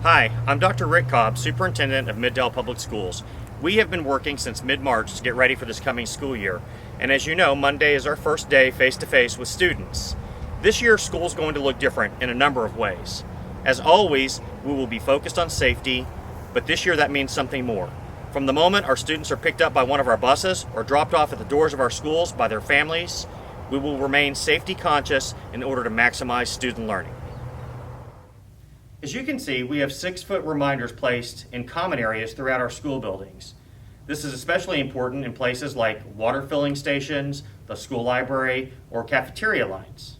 Hi, I'm Dr. Rick Cobb, Superintendent of Middale Public Schools. We have been working since mid-March to get ready for this coming school year. And as you know, Monday is our first day face-to-face with students. This year, school is going to look different in a number of ways. As always, we will be focused on safety, but this year that means something more. From the moment our students are picked up by one of our buses or dropped off at the doors of our schools by their families, we will remain safety conscious in order to maximize student learning. As you can see, we have 6-foot reminders placed in common areas throughout our school buildings. This is especially important in places like water filling stations, the school library, or cafeteria lines.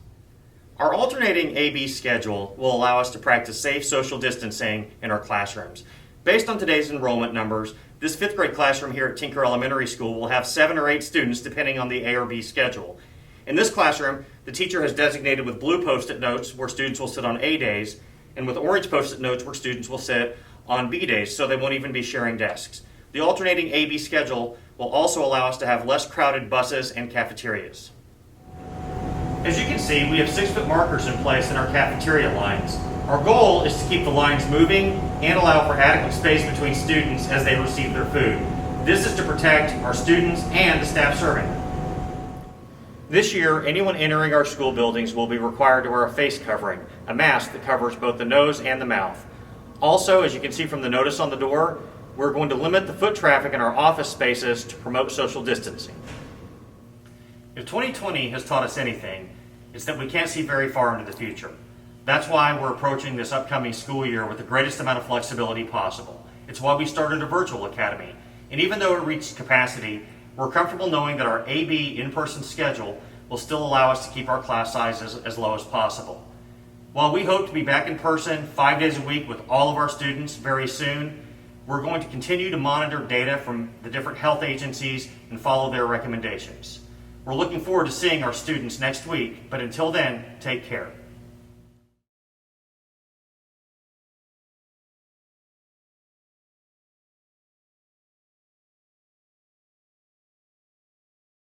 Our alternating AB schedule will allow us to practice safe social distancing in our classrooms. Based on today's enrollment numbers, this 5th grade classroom here at Tinker Elementary School will have 7 or 8 students depending on the A or B schedule. In this classroom, the teacher has designated with blue post-it notes where students will sit on A days, and with orange post-it notes where students will sit on B days, so they won't even be sharing desks. The alternating AB schedule will also allow us to have less crowded buses and cafeterias. As you can see, we have 6-foot markers in place in our cafeteria lines. Our goal is to keep the lines moving and allow for adequate space between students as they receive their food. This is to protect our students and the staff serving them. This year, anyone entering our school buildings will be required to wear a face covering, a mask that covers both the nose and the mouth. Also, as you can see from the notice on the door, we're going to limit the foot traffic in our office spaces to promote social distancing. If 2020 has taught us anything, it's that we can't see very far into the future. That's why we're approaching this upcoming school year with the greatest amount of flexibility possible. It's why we started a virtual academy. And even though it reached capacity, we're comfortable knowing that our AB in-person schedule will still allow us to keep our class sizes as low as possible. While we hope to be back in person 5 days a week with all of our students very soon, we're going to continue to monitor data from the different health agencies and follow their recommendations. We're looking forward to seeing our students next week, but until then, take care.